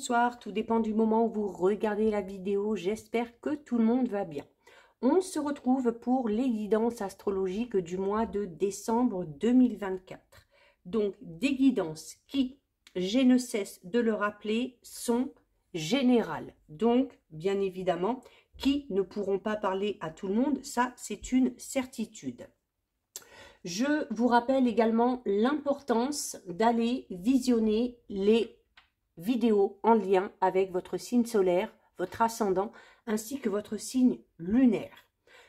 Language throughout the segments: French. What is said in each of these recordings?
bonsoir, tout dépend du moment où vous regardez la vidéo. J'espère que tout le monde va bien. On se retrouve pour les guidances astrologiques du mois de décembre 2024. Donc, des guidances qui, je ne cesse de le rappeler, sont générales. Donc, bien évidemment, qui ne pourront pas parler à tout le monde, ça c'est une certitude. Je vous rappelle également l'importance d'aller visionner les vidéos en lien avec votre signe solaire, votre ascendant, ainsi que votre signe lunaire.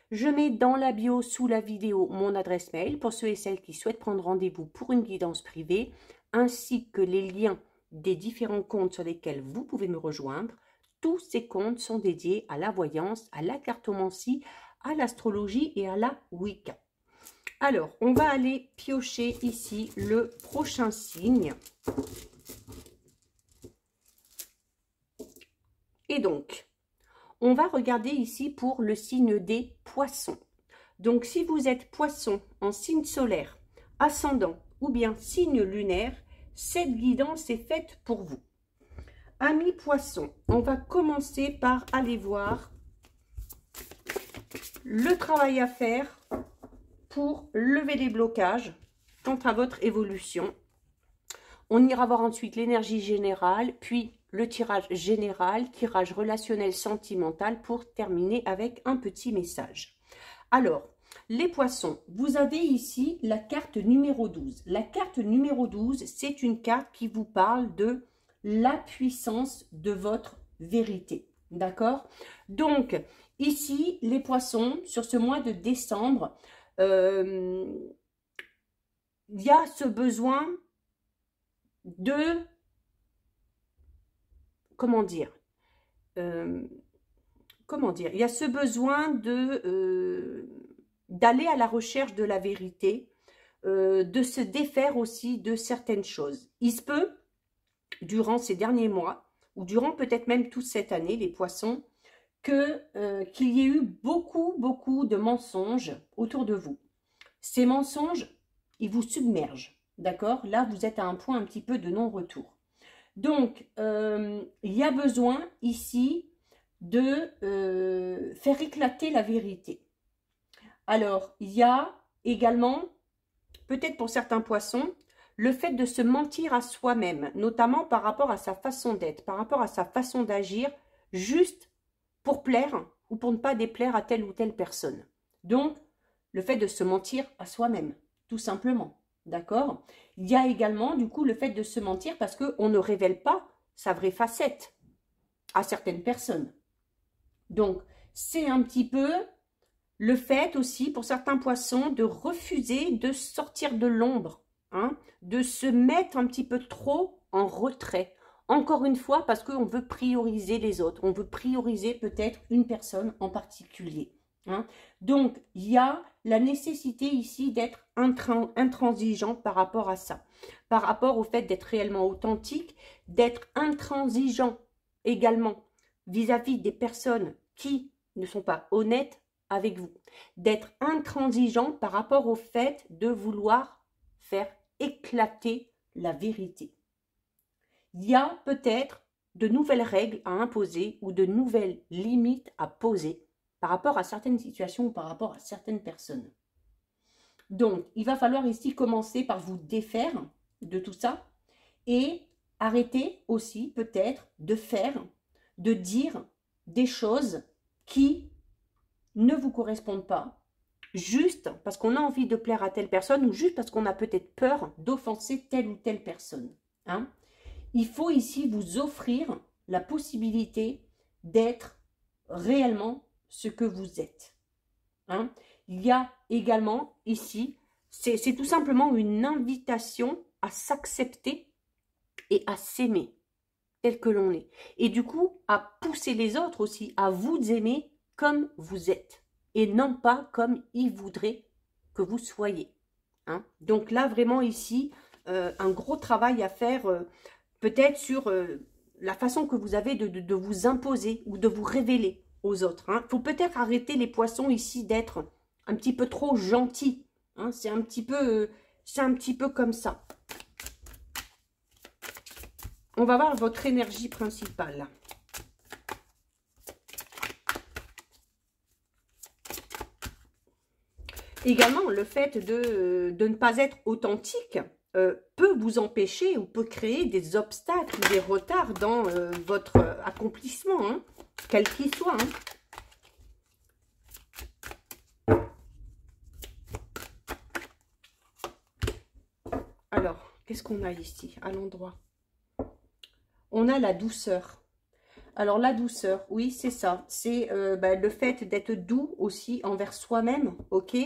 Je mets dans la bio sous la vidéo mon adresse mail pour ceux et celles qui souhaitent prendre rendez-vous pour une guidance privée, ainsi que les liens des différents comptes sur lesquels vous pouvez me rejoindre. Tous ces comptes sont dédiés à la voyance, à la cartomancie, à l'astrologie et à la Wicca. Alors, on va aller piocher ici le prochain signe. Et donc, on va regarder ici pour le signe des poissons. Donc, si vous êtes poisson en signe solaire, ascendant ou bien signe lunaire, cette guidance est faite pour vous. Amis poissons, on va commencer par aller voir le travail à faire pour lever les blocages quant à votre évolution. On ira voir ensuite l'énergie générale, puis le tirage général, tirage relationnel sentimental pour terminer avec un petit message. Alors, les poissons, vous avez ici la carte numéro 12. La carte numéro 12, c'est une carte qui vous parle de la puissance de votre vérité. D'accord? Donc, ici, les poissons, sur ce mois de décembre, il y a ce besoin de, comment dire, il y a ce besoin de d'aller à la recherche de la vérité, de se défaire aussi de certaines choses. Il se peut, durant ces derniers mois, ou durant peut-être même toute cette année, les poissons, qu'il y ait eu beaucoup de mensonges autour de vous. Ces mensonges, ils vous submergent, d'accord? Là, vous êtes à un point un petit peu de non-retour. Donc, il y a besoin ici de faire éclater la vérité. Alors, il y a également, peut-être pour certains poissons, le fait de se mentir à soi-même, notamment par rapport à sa façon d'être, par rapport à sa façon d'agir, juste pour plaire ou pour ne pas déplaire à telle ou telle personne. Donc, le fait de se mentir à soi-même, tout simplement. D'accord? Il y a également, du coup, le fait de se mentir parce qu'on ne révèle pas sa vraie facette à certaines personnes. Donc, c'est un petit peu le fait aussi, pour certains poissons, de refuser de sortir de l'ombre, hein, de se mettre un petit peu trop en retrait. Encore une fois, parce qu'on veut prioriser les autres. On veut prioriser peut-être une personne en particulier. Hein. Donc, il y a la nécessité ici d'être intransigeant par rapport à ça. Par rapport au fait d'être réellement authentique, d'être intransigeant également vis-à-vis des personnes qui ne sont pas honnêtes avec vous. D'être intransigeant par rapport au fait de vouloir faire éclater la vérité. Il y a peut-être de nouvelles règles à imposer ou de nouvelles limites à poser par rapport à certaines situations ou par rapport à certaines personnes. Donc, il va falloir ici commencer par vous défaire de tout ça et arrêter aussi peut-être de faire, de dire des choses qui ne vous correspondent pas, juste parce qu'on a envie de plaire à telle personne ou juste parce qu'on a peut-être peur d'offenser telle ou telle personne. Hein? Il faut ici vous offrir la possibilité d'être réellement ce que vous êtes. Hein? Il y a également ici, c'est tout simplement une invitation à s'accepter et à s'aimer tel que l'on est. Et du coup, à pousser les autres aussi à vous aimer comme vous êtes et non pas comme ils voudraient que vous soyez. Hein? Donc là, vraiment ici, un gros travail à faire peut-être sur la façon que vous avez de vous imposer ou de vous révéler aux autres. Il faut peut-être arrêter les poissons ici d'être un petit peu trop gentils. Hein? C'est un petit peu comme ça. on va voir votre énergie principale. Également, le fait de ne pas être authentique peut vous empêcher ou peut créer des obstacles ou des retards dans votre accomplissement, hein, quel qu'il soit. Alors, qu'est-ce qu'on a ici à l'endroit? On a la douceur. Alors, la douceur, oui, c'est ça. C'est le fait d'être doux aussi envers soi-même, ok?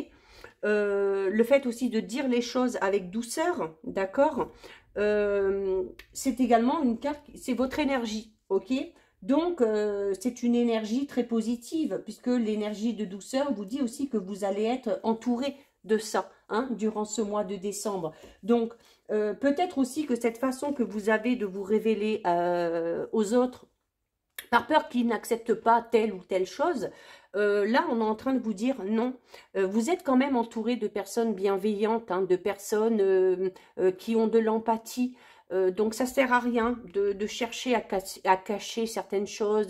Le fait aussi de dire les choses avec douceur, d'accord? C'est également une carte, c'est votre énergie, ok? Donc, c'est une énergie très positive, puisque l'énergie de douceur vous dit aussi que vous allez être entouré de ça, hein, durant ce mois de décembre. Donc, peut-être aussi que cette façon que vous avez de vous révéler aux autres, par peur qu'ils n'acceptent pas telle ou telle chose, là, on est en train de vous dire non. Vous êtes quand même entouré de personnes bienveillantes, hein, de personnes qui ont de l'empathie. Donc, ça sert à rien de chercher à cacher certaines choses.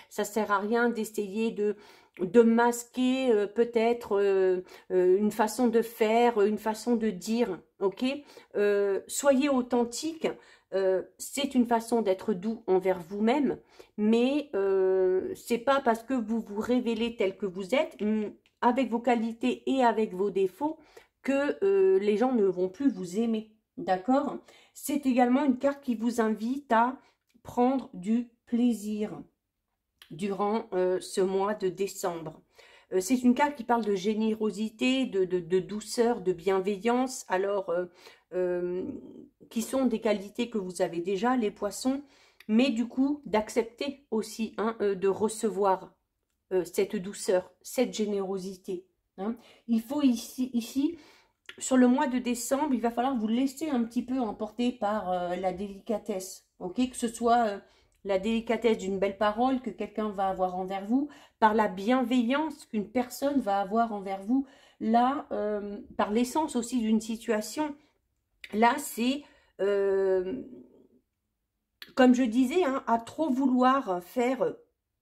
Ça sert à rien d'essayer de masquer peut-être une façon de faire, une façon de dire. Ok, soyez authentique. C'est une façon d'être doux envers vous-même, mais c'est pas parce que vous vous révélez tel que vous êtes, avec vos qualités et avec vos défauts, que les gens ne vont plus vous aimer, d'accord? C'est également une carte qui vous invite à prendre du plaisir durant ce mois de décembre. C'est une carte qui parle de générosité, de douceur, de bienveillance, alors qui sont des qualités que vous avez déjà, les poissons, mais du coup d'accepter aussi, hein, de recevoir cette douceur, cette générosité. Hein. Il faut ici, sur le mois de décembre, il va falloir vous laisser un petit peu emporter par la délicatesse, ok, que ce soit la délicatesse d'une belle parole que quelqu'un va avoir envers vous, par la bienveillance qu'une personne va avoir envers vous, là, par l'essence aussi d'une situation. Là, c'est, comme je disais, hein, à trop vouloir faire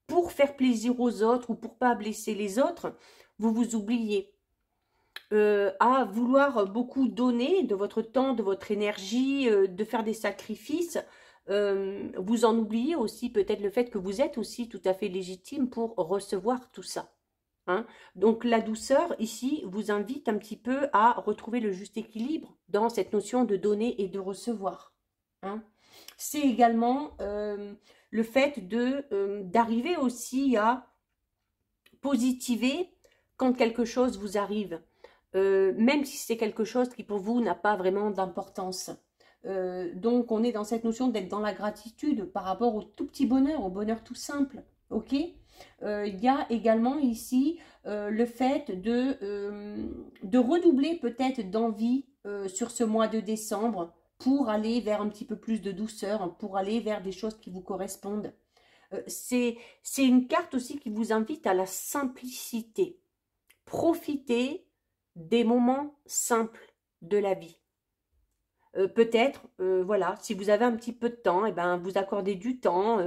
pour faire plaisir aux autres ou pour pas blesser les autres, vous vous oubliez. À vouloir beaucoup donner de votre temps, de votre énergie, de faire des sacrifices, vous en oubliez aussi peut-être le fait que vous êtes aussi tout à fait légitime pour recevoir tout ça. Hein. Donc la douceur ici vous invite un petit peu à retrouver le juste équilibre dans cette notion de donner et de recevoir. Hein. C'est également le fait d'arriver aussi à positiver quand quelque chose vous arrive. Même si c'est quelque chose qui pour vous n'a pas vraiment d'importance. Donc on est dans cette notion d'être dans la gratitude par rapport au tout petit bonheur, au bonheur tout simple. Ok, il y a également ici le fait de redoubler peut-être d'envie sur ce mois de décembre pour aller vers un petit peu plus de douceur, pour aller vers des choses qui vous correspondent. C'est une carte aussi qui vous invite à la simplicité. Profitez des moments simples de la vie. Peut-être, voilà, si vous avez un petit peu de temps, eh ben, vous accordez du temps,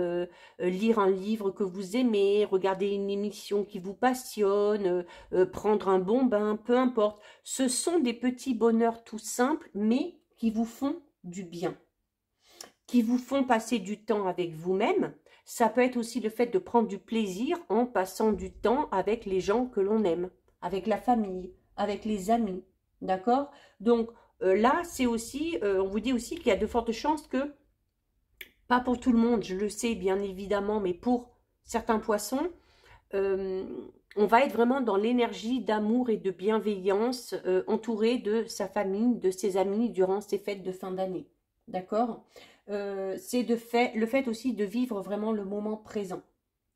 lire un livre que vous aimez, regarder une émission qui vous passionne, prendre un bon bain, peu importe. Ce sont des petits bonheurs tout simples, mais qui vous font du bien, qui vous font passer du temps avec vous-même. Ça peut être aussi le fait de prendre du plaisir en passant du temps avec les gens que l'on aime, avec la famille, avec les amis, d'accord? Donc, là, c'est aussi, on vous dit aussi qu'il y a de fortes chances que, pas pour tout le monde, je le sais bien évidemment, mais pour certains poissons, on va être vraiment dans l'énergie d'amour et de bienveillance, entouré de sa famille, de ses amis durant ces fêtes de fin d'année. D'accord? C'est le fait aussi de vivre vraiment le moment présent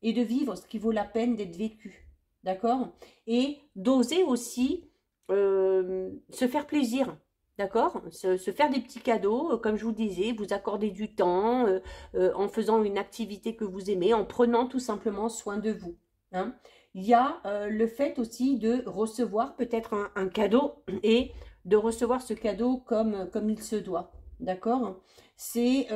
et de vivre ce qui vaut la peine d'être vécu. D'accord? Et d'oser aussi se faire plaisir. D'accord? Se faire des petits cadeaux, comme je vous disais, vous accorder du temps en faisant une activité que vous aimez, en prenant tout simplement soin de vous. Hein. Il y a le fait aussi de recevoir peut-être un cadeau et de recevoir ce cadeau comme il se doit. d'accord? C'est...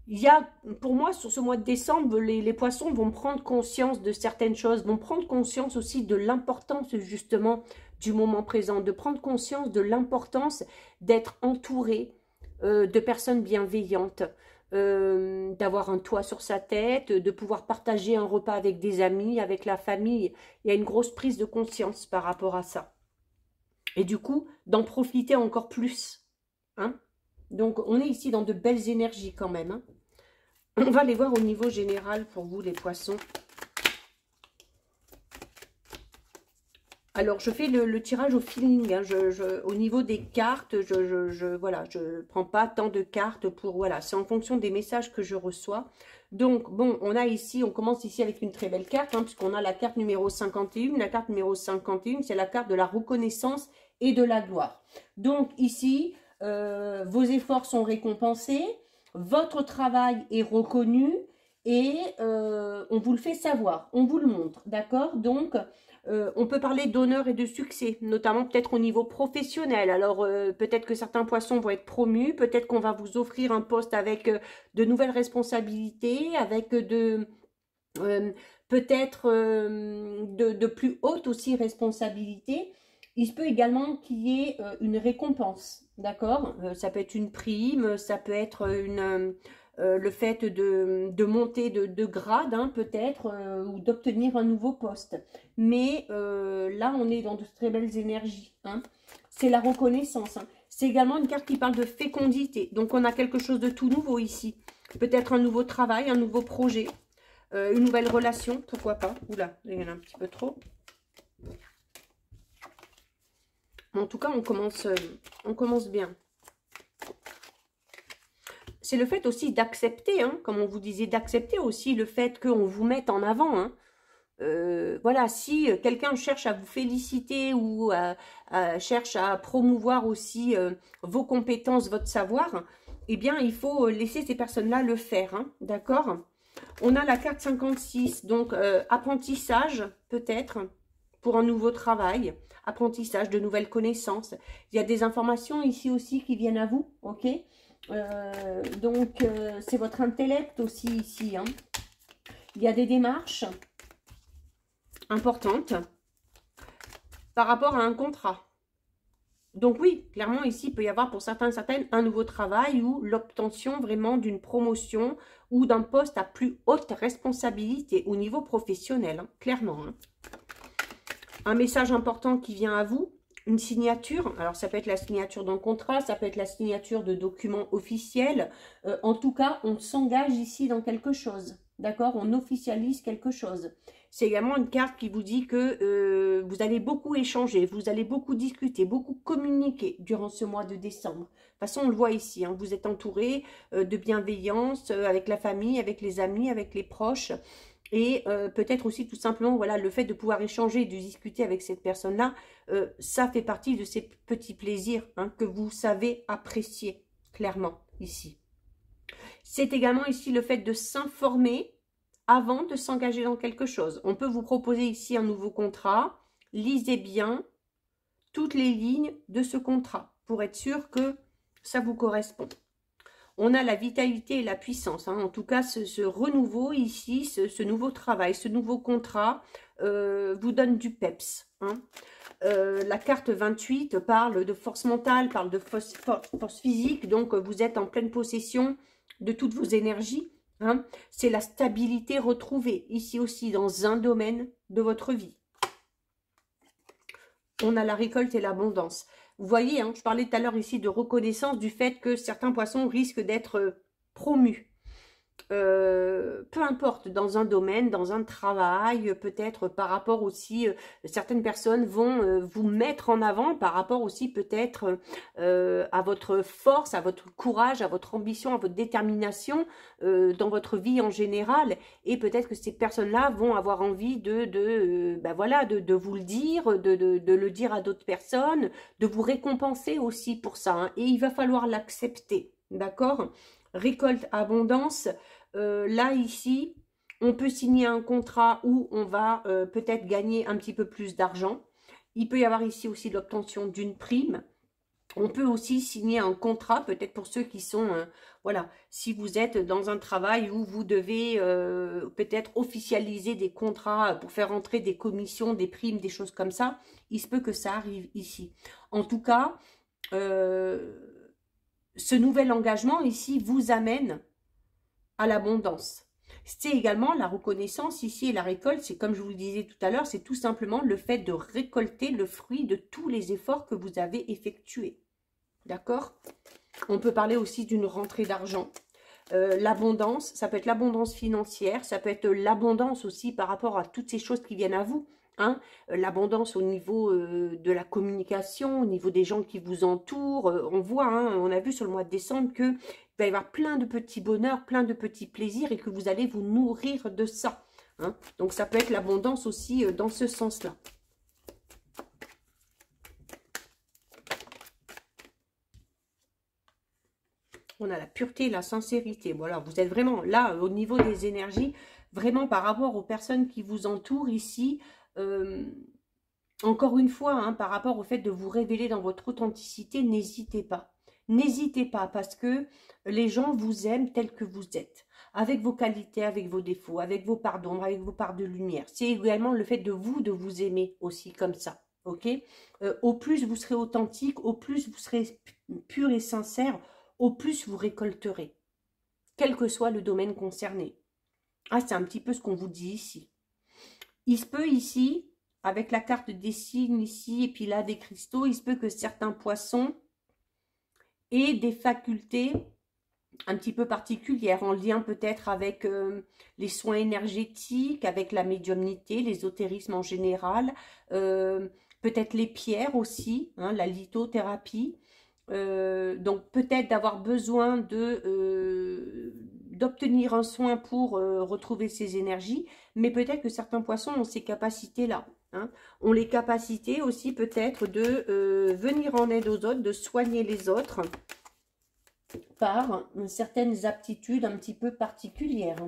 il y a, pour moi, sur ce mois de décembre, les poissons vont prendre conscience de certaines choses, vont prendre conscience aussi de l'importance, justement, du moment présent, de prendre conscience de l'importance d'être entouré de personnes bienveillantes, d'avoir un toit sur sa tête, de pouvoir partager un repas avec des amis, avec la famille. Il y a une grosse prise de conscience par rapport à ça. Et du coup, d'en profiter encore plus. Hein? Donc, on est ici dans de belles énergies quand même. Hein? On va les voir au niveau général pour vous, les poissons. Alors, je fais le tirage au feeling. Hein. Au niveau des cartes, voilà, je ne prends pas tant de cartes pour... Voilà, c'est en fonction des messages que je reçois. Donc, bon, on commence ici avec une très belle carte, hein, puisqu'on a la carte numéro 51. La carte numéro 51, c'est la carte de la reconnaissance et de la gloire. Donc, ici, vos efforts sont récompensés. Votre travail est reconnu et on vous le fait savoir, on vous le montre, d'accord? Donc, on peut parler d'honneur et de succès, notamment peut-être au niveau professionnel. Alors, peut-être que certains poissons vont être promus, peut-être qu'on va vous offrir un poste avec de nouvelles responsabilités, avec peut-être de plus hautes aussi responsabilités. Il se peut également qu'il y ait une récompense, d'accord? Ça peut être une prime, ça peut être le fait de monter de grade, hein, peut-être, ou d'obtenir un nouveau poste. Mais là, on est dans de très belles énergies. Hein. C'est la reconnaissance. Hein. C'est également une carte qui parle de fécondité. Donc, on a quelque chose de tout nouveau ici. Peut-être un nouveau travail, un nouveau projet, une nouvelle relation, pourquoi pas. Oula, il y en a un petit peu trop. En tout cas, on commence bien. C'est le fait aussi d'accepter, hein, comme on vous disait, d'accepter aussi le fait qu'on vous mette en avant. Hein. Voilà, si quelqu'un cherche à vous féliciter ou cherche à promouvoir aussi vos compétences, votre savoir, eh bien, il faut laisser ces personnes-là le faire, hein, d'accord? On a la carte 56, donc apprentissage, peut-être, pour un nouveau travail, apprentissage de nouvelles connaissances. Il y a des informations ici aussi qui viennent à vous, ok? Donc, c'est votre intellect aussi ici. Hein. Il y a des démarches importantes par rapport à un contrat. Donc oui, clairement ici, il peut y avoir pour certains et certaines un nouveau travail ou l'obtention vraiment d'une promotion ou d'un poste à plus haute responsabilité au niveau professionnel, hein, clairement. Hein. Un message important qui vient à vous, une signature. Alors, ça peut être la signature d'un contrat, ça peut être la signature de documents officiels. En tout cas, on s'engage ici dans quelque chose. D'accord? On officialise quelque chose. C'est également une carte qui vous dit que vous allez beaucoup échanger, vous allez beaucoup discuter, beaucoup communiquer durant ce mois de décembre. De toute façon, on le voit ici. Hein, vous êtes entouré de bienveillance avec la famille, avec les amis, avec les proches. Et peut-être aussi tout simplement, voilà, le fait de pouvoir échanger, de discuter avec cette personne-là, ça fait partie de ces petits plaisirs hein, que vous savez apprécier, clairement, ici. C'est également ici le fait de s'informer avant de s'engager dans quelque chose. On peut vous proposer ici un nouveau contrat. Lisez bien toutes les lignes de ce contrat pour être sûr que ça vous correspond. On a la vitalité et la puissance. Hein. En tout cas, ce renouveau ici, ce nouveau travail, ce nouveau contrat vous donne du peps. Hein. La carte 28 parle de force mentale, parle de force physique. Donc, vous êtes en pleine possession de toutes vos énergies. Hein. C'est la stabilité retrouvée, ici aussi, dans un domaine de votre vie. On a la récolte et l'abondance. Vous voyez, hein, je parlais tout à l'heure ici de reconnaissance du fait que certains poissons risquent d'être promus. Peu importe, dans un domaine, dans un travail, peut-être par rapport aussi, certaines personnes vont vous mettre en avant par rapport aussi peut-être à votre force, à votre courage, à votre ambition, à votre détermination dans votre vie en général. Et peut-être que ces personnes-là vont avoir envie ben voilà, de vous le dire, de le dire à d'autres personnes, de vous récompenser aussi pour ça. Hein. Et il va falloir l'accepter, d'accord ? Récolte, abondance. Là, ici, on peut signer un contrat où on va peut-être gagner un petit peu plus d'argent. Il peut y avoir ici aussi l'obtention d'une prime. On peut aussi signer un contrat, peut-être pour ceux qui sont, voilà, si vous êtes dans un travail où vous devez peut-être officialiser des contrats pour faire entrer des commissions, des primes, des choses comme ça, il se peut que ça arrive ici. En tout cas, euh, ce nouvel engagement ici vous amène à l'abondance. C'est également la reconnaissance ici et la récolte, c'est comme je vous le disais tout à l'heure, c'est tout simplement le fait de récolter le fruit de tous les efforts que vous avez effectués. D'accord? On peut parler aussi d'une rentrée d'argent. L'abondance, ça peut être l'abondance financière, ça peut être l'abondance aussi par rapport à toutes ces choses qui viennent à vous. Hein, l'abondance au niveau de la communication, au niveau des gens qui vous entourent. On voit, hein, on a vu sur le mois de décembre que il va y avoir plein de petits bonheurs, plein de petits plaisirs et que vous allez vous nourrir de ça. Hein. Donc ça peut être l'abondance aussi dans ce sens-là. On a la pureté, la sincérité. Voilà, vous êtes vraiment là au niveau des énergies, vraiment par rapport aux personnes qui vous entourent ici. Encore une fois, hein, par rapport au fait de vous révéler dans votre authenticité, n'hésitez pas. N'hésitez pas parce que les gens vous aiment tel que vous êtes. Avec vos qualités, avec vos défauts, avec vos parts d'ombre, avec vos parts de lumière. C'est également le fait de vous aimer aussi comme ça. Ok, au plus vous serez authentique, au plus vous serez pur et sincère, au plus vous récolterez, quel que soit le domaine concerné. Ah, c'est un petit peu ce qu'on vous dit ici. Il se peut ici, avec la carte des signes ici, et puis là des cristaux, il se peut que certains poissons aient des facultés un petit peu particulières, en lien peut-être avec les soins énergétiques, avec la médiumnité, l'ésotérisme en général, peut-être les pierres aussi, hein, la lithothérapie. Donc peut-être d'avoir besoin d'obtenir un soin pour retrouver ses énergies, mais peut-être que certains poissons ont ces capacités-là. Hein. Ont les capacités aussi peut-être de venir en aide aux autres, de soigner les autres par certaines aptitudes un petit peu particulières.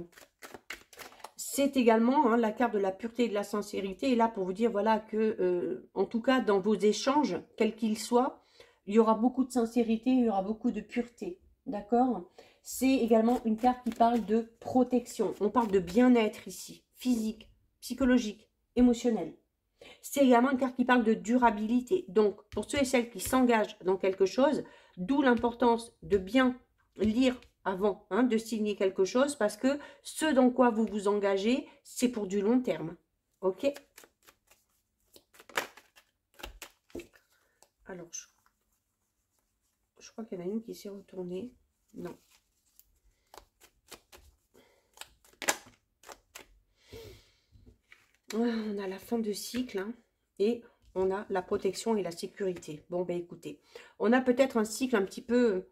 C'est également hein, la carte de la pureté et de la sincérité, et là pour vous dire voilà que en tout cas dans vos échanges, quels qu'ils soient, il y aura beaucoup de sincérité, il y aura beaucoup de pureté, d'accord? C'est également une carte qui parle de protection. On parle de bien-être ici, physique, psychologique, émotionnel. C'est également une carte qui parle de durabilité. Donc, pour ceux et celles qui s'engagent dans quelque chose, d'où l'importance de bien lire avant hein, de signer quelque chose, parce que ce dans quoi vous vous engagez, c'est pour du long terme. Ok? Alors, je crois qu'il y en a une qui s'est retournée. Non. On a la fin de cycle hein, et on a la protection et la sécurité. Bon, ben écoutez, on a peut-être un cycle un petit peu...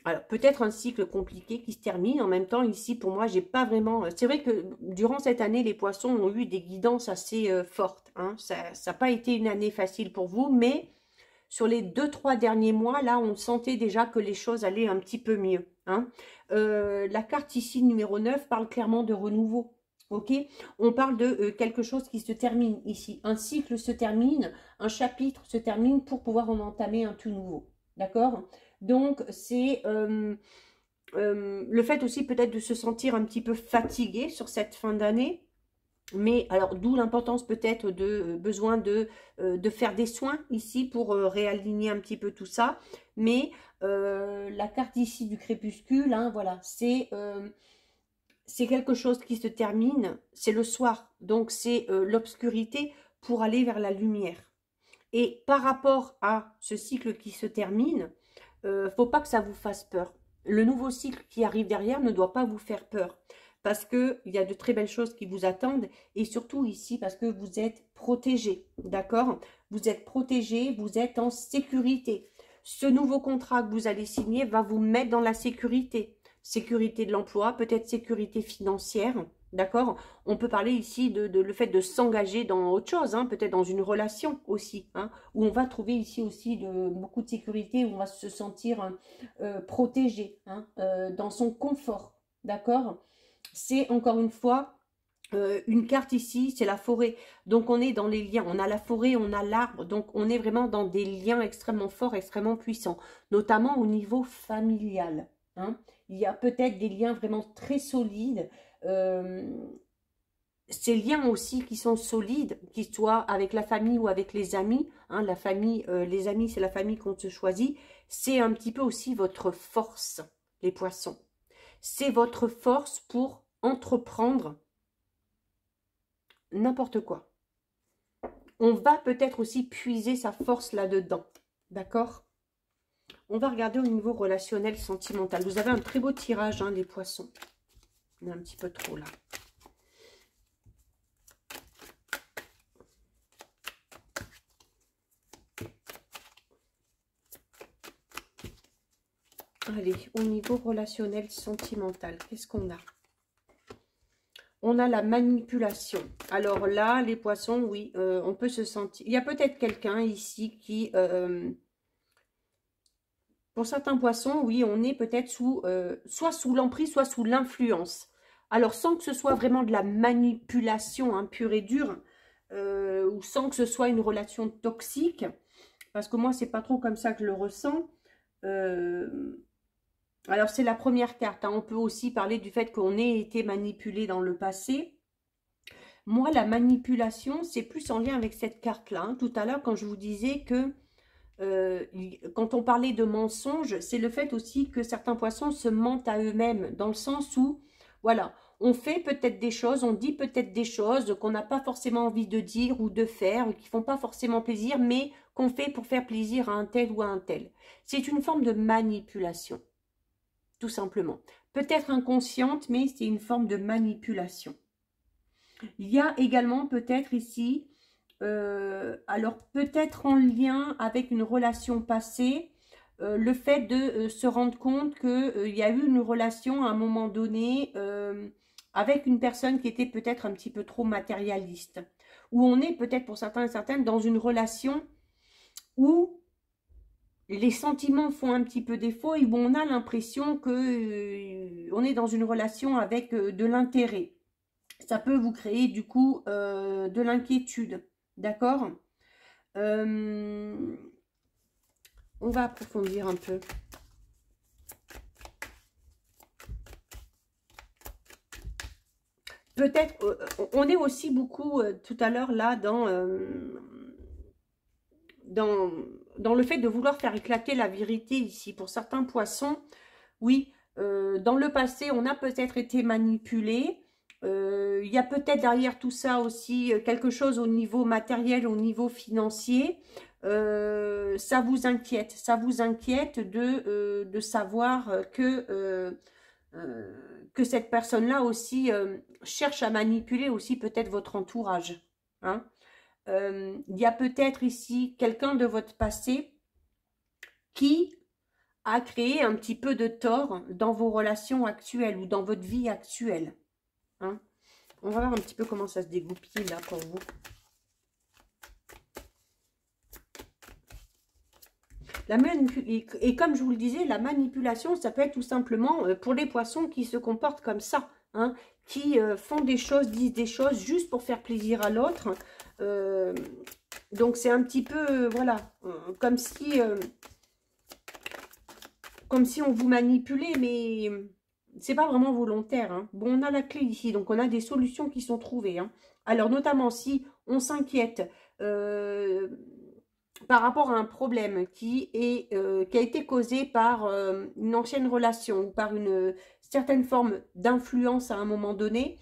Alors, peut-être un cycle compliqué qui se termine. En même temps, ici, pour moi, j'ai pas vraiment... C'est vrai que durant cette année, les poissons ont eu des guidances assez fortes. Hein. Ça n'a pas été une année facile pour vous, mais... Sur les 2-3 derniers mois, là, on sentait déjà que les choses allaient un petit peu mieux. Hein. La carte ici, numéro 9, parle clairement de renouveau. Ok, on parle de quelque chose qui se termine ici. Un cycle se termine, un chapitre se termine pour pouvoir en entamer un tout nouveau. D'accord? Donc, c'est le fait aussi peut-être de se sentir un petit peu fatigué sur cette fin d'année. Mais alors, d'où l'importance peut-être de besoin de faire des soins ici pour réaligner un petit peu tout ça. Mais la carte ici du crépuscule, hein, voilà, c'est quelque chose qui se termine, c'est le soir. Donc, c'est l'obscurité pour aller vers la lumière. Et par rapport à ce cycle qui se termine, faut pas que ça vous fasse peur. Le nouveau cycle qui arrive derrière ne doit pas vous faire peur. Parce qu'il y a de très belles choses qui vous attendent. Et surtout ici, parce que vous êtes protégé. D'accord? Vous êtes protégé, vous êtes en sécurité. Ce nouveau contrat que vous allez signer va vous mettre dans la sécurité. Sécurité de l'emploi, peut-être sécurité financière. D'accord? On peut parler ici de le fait de s'engager dans autre chose, hein, peut-être dans une relation aussi, hein, où on va trouver ici aussi beaucoup de sécurité, où on va se sentir protégé, hein, dans son confort. D'accord? C'est encore une fois Une carte ici, c'est la forêt. Donc, on est dans les liens. On a la forêt, on a l'arbre. Donc, on est vraiment dans des liens extrêmement forts, extrêmement puissants. Notamment au niveau familial. Hein. Il y a peut-être des liens vraiment très solides. Ces liens aussi qui sont solides, qu'ils soient avec la famille ou avec les amis. Hein, la famille, les amis, c'est la famille qu'on se choisit. C'est un petit peu aussi votre force, les poissons. C'est votre force pour entreprendre n'importe quoi. On va peut-être aussi puiser sa force là-dedans. D'accord? On va regarder au niveau relationnel, sentimental. Vous avez un très beau tirage, hein, les poissons. On est un petit peu trop là. Allez, au niveau relationnel, sentimental, qu'est-ce qu'on a? On a la manipulation. Alors là, les poissons, oui, on peut se sentir... Il y a peut-être quelqu'un ici qui... pour certains poissons, oui, on est peut-être sous... soit sous l'emprise, soit sous l'influence. Alors, sans que ce soit vraiment de la manipulation hein, pure et dure, ou sans que ce soit une relation toxique, parce que moi, c'est pas trop comme ça que je le ressens. Alors, c'est la première carte. Hein. On peut aussi parler du fait qu'on ait été manipulé dans le passé. Moi, la manipulation, c'est plus en lien avec cette carte-là. Hein. Tout à l'heure, quand je vous disais que quand on parlait de mensonges, c'est le fait aussi que certains poissons se mentent à eux-mêmes. Dans le sens où, voilà, on fait peut-être des choses, on dit peut-être des choses qu'on n'a pas forcément envie de dire ou de faire, qui ne font pas forcément plaisir, mais qu'on fait pour faire plaisir à un tel ou à un tel. C'est une forme de manipulation. Tout simplement. Peut-être inconsciente, mais c'est une forme de manipulation. Il y a également peut-être ici, alors peut-être en lien avec une relation passée, le fait de se rendre compte qu'il y a eu une relation à un moment donné avec une personne qui était peut-être un petit peu trop matérialiste. Où on est peut-être pour certains et certaines dans une relation où les sentiments font un petit peu défaut et où on a l'impression que on est dans une relation avec de l'intérêt. Ça peut vous créer du coup de l'inquiétude. D'accord? On va approfondir un peu. Peut-être, on est aussi beaucoup tout à l'heure là dans le fait de vouloir faire éclater la vérité ici. Pour certains poissons, oui, dans le passé, on a peut-être été manipulé. Il y a peut-être derrière tout ça aussi quelque chose au niveau matériel, au niveau financier. Ça vous inquiète de savoir que cette personne-là aussi cherche à manipuler aussi peut-être votre entourage. Hein. Il y a peut-être ici quelqu'un de votre passé qui a créé un petit peu de tort dans vos relations actuelles ou dans votre vie actuelle. Hein. On va voir un petit peu comment ça se dégoupille là pour vous. Et comme je vous le disais, la manipulation, ça peut être tout simplement pour les poissons qui se comportent comme ça. Hein, qui font des choses, disent des choses juste pour faire plaisir à l'autre. Donc c'est un petit peu, voilà, comme si on vous manipulait, mais c'est pas vraiment volontaire. Hein. Bon, on a la clé ici, donc on a des solutions qui sont trouvées. Hein. Alors notamment si on s'inquiète par rapport à un problème qui a été causé par une ancienne relation ou par une certaine forme d'influence à un moment donné,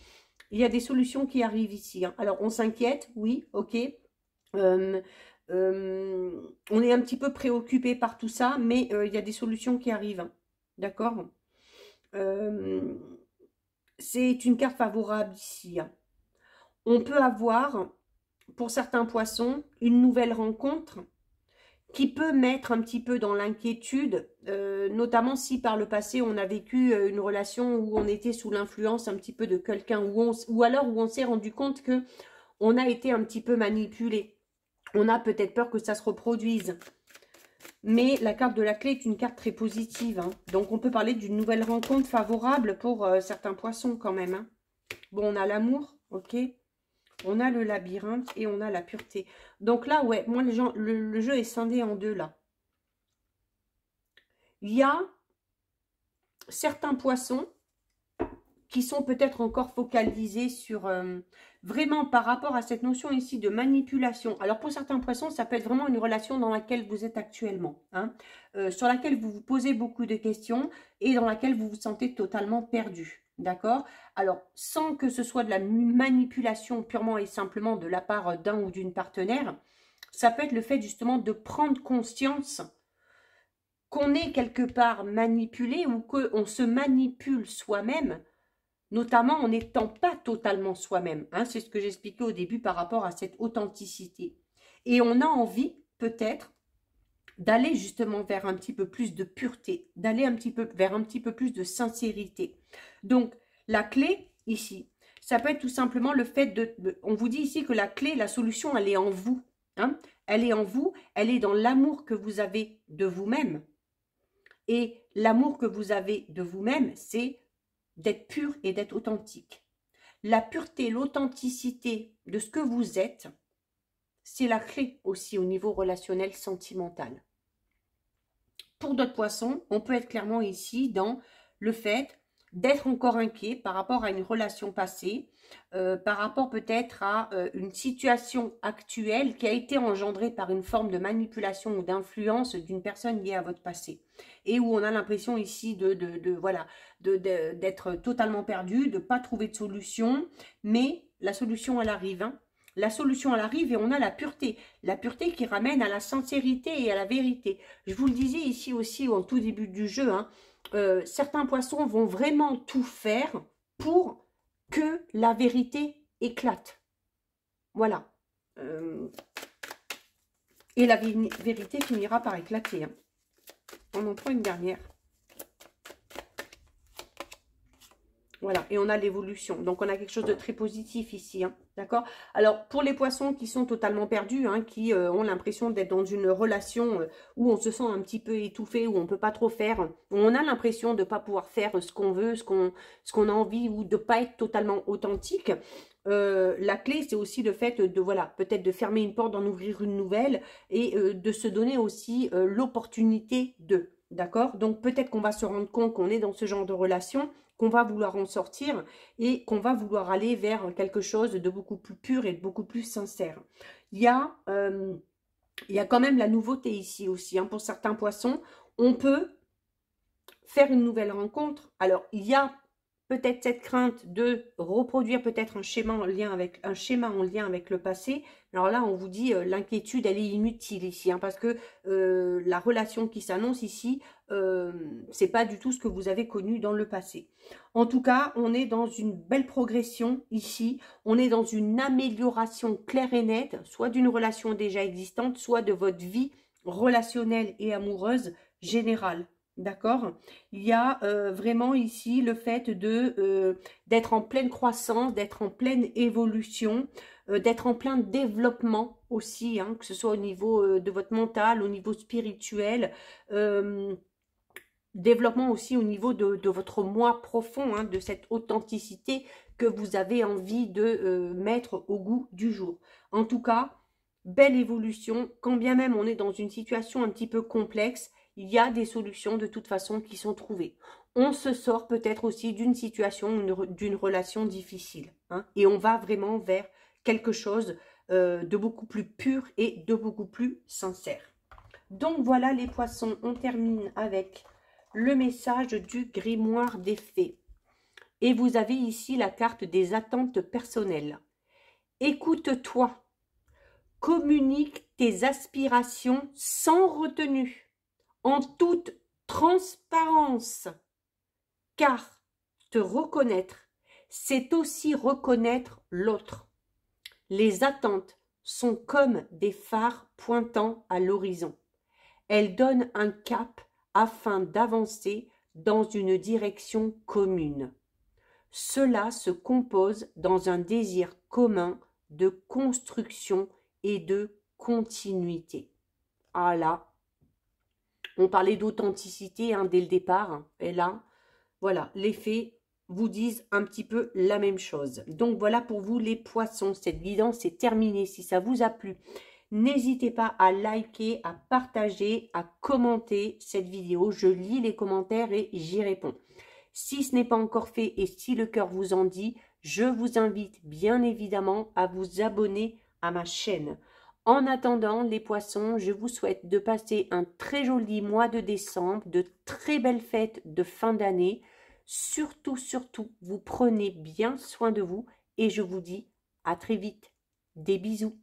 il y a des solutions qui arrivent ici. Hein. Alors, on s'inquiète, oui, ok. On est un petit peu préoccupé par tout ça, mais il y a des solutions qui arrivent. Hein. D'accord? C'est une carte favorable ici. Hein. On peut avoir, pour certains poissons, une nouvelle rencontre qui peut mettre un petit peu dans l'inquiétude, notamment si par le passé on a vécu une relation où on était sous l'influence un petit peu de quelqu'un, ou alors où on s'est rendu compte que on a été un petit peu manipulé. On a peut-être peur que ça se reproduise. Mais la carte de la clé est une carte très positive. Hein. Donc on peut parler d'une nouvelle rencontre favorable pour certains poissons quand même. Hein. Bon, on a l'amour. ok? On a le labyrinthe et on a la pureté. Donc là, ouais, moi, les gens, le jeu est scindé en deux, là. Il y a certains poissons qui sont peut-être encore focalisés sur vraiment par rapport à cette notion ici de manipulation. Alors pour certains poissons, ça peut être vraiment une relation dans laquelle vous êtes actuellement, hein, sur laquelle vous vous posez beaucoup de questions et dans laquelle vous vous sentez totalement perdu. D'accord? Alors, sans que ce soit de la manipulation purement et simplement de la part d'un ou d'une partenaire, ça peut être le fait justement de prendre conscience qu'on est quelque part manipulé ou qu'on se manipule soi-même, notamment en n'étant pas totalement soi-même. Hein, c'est ce que j'expliquais au début par rapport à cette authenticité. Et on a envie, peut-être, d'aller justement vers un petit peu plus de pureté, d'aller un petit peu vers un petit peu plus de sincérité. Donc, la clé, ici, ça peut être tout simplement le fait on vous dit ici que la clé, la solution, elle est en vous. Hein, elle est en vous, elle est dans l'amour que vous avez de vous-même. Et l'amour que vous avez de vous-même, c'est d'être pur et d'être authentique. La pureté, l'authenticité de ce que vous êtes, c'est la clé aussi au niveau relationnel sentimental. Pour d'autres poissons, on peut être clairement ici dans le fait d'être encore inquiet par rapport à une relation passée, par rapport peut-être à une situation actuelle qui a été engendrée par une forme de manipulation ou d'influence d'une personne liée à votre passé. Et où on a l'impression ici d'être totalement perdu, de ne pas trouver de solution, mais la solution elle arrive. Hein. La solution elle arrive et on a la pureté qui ramène à la sincérité et à la vérité. Je vous le disais ici aussi au tout début du jeu, hein, certains poissons vont vraiment tout faire pour que la vérité éclate. Voilà. Et la vérité finira par éclater. Hein. On en prend une dernière. Voilà, et on a l'évolution. Donc, on a quelque chose de très positif ici, hein, d'accord? Alors, pour les poissons qui sont totalement perdus, hein, qui ont l'impression d'être dans une relation où on se sent un petit peu étouffé, où on ne peut pas trop faire, où on a l'impression de ne pas pouvoir faire ce qu'on veut, ce qu'on a envie, ou de ne pas être totalement authentique, la clé, c'est aussi le fait de, voilà, peut-être de fermer une porte, d'en ouvrir une nouvelle, et de se donner aussi l'opportunité de, d'accord? Donc, peut-être qu'on va se rendre compte qu'on est dans ce genre de relation, qu'on va vouloir en sortir et qu'on va vouloir aller vers quelque chose de beaucoup plus pur et de beaucoup plus sincère. Il y a quand même la nouveauté ici aussi. Hein. Pour certains poissons, on peut faire une nouvelle rencontre. Alors, il y a peut-être cette crainte de reproduire peut-être un schéma en lien avec le passé. Alors là, on vous dit l'inquiétude, elle est inutile ici, hein, parce que la relation qui s'annonce ici, c'est pas du tout ce que vous avez connu dans le passé. En tout cas, on est dans une belle progression ici. On est dans une amélioration claire et nette, soit d'une relation déjà existante, soit de votre vie relationnelle et amoureuse générale. D'accord? Il y a vraiment ici le fait d'être en pleine croissance, d'être en pleine évolution, d'être en plein développement aussi, hein, que ce soit au niveau de votre mental, au niveau spirituel, développement aussi au niveau de votre moi profond, hein, de cette authenticité que vous avez envie de mettre au goût du jour. En tout cas, belle évolution, quand bien même on est dans une situation un petit peu complexe, il y a des solutions de toute façon qui sont trouvées. On se sort peut-être aussi d'une situation, d'une relation difficile. Hein, et on va vraiment vers quelque chose de beaucoup plus pur et de beaucoup plus sincère. Donc voilà les poissons, on termine avec le message du grimoire des fées. Et vous avez ici la carte des attentes personnelles. Écoute-toi, communique tes aspirations sans retenue, en toute transparence, car te reconnaître, c'est aussi reconnaître l'autre. Les attentes sont comme des phares pointant à l'horizon. Elles donnent un cap afin d'avancer dans une direction commune. Cela se compose dans un désir commun de construction et de continuité. Ah là, on parlait d'authenticité hein, dès le départ. Et là, voilà, les fées vous disent un petit peu la même chose. Donc voilà pour vous les poissons, cette guidance est terminée. Si ça vous a plu, n'hésitez pas à liker, à partager, à commenter cette vidéo. Je lis les commentaires et j'y réponds. Si ce n'est pas encore fait et si le cœur vous en dit, je vous invite bien évidemment à vous abonner à ma chaîne. En attendant, les poissons, je vous souhaite de passer un très joli mois de décembre, de très belles fêtes de fin d'année. Surtout, surtout, vous prenez bien soin de vous et je vous dis à très vite. Des bisous.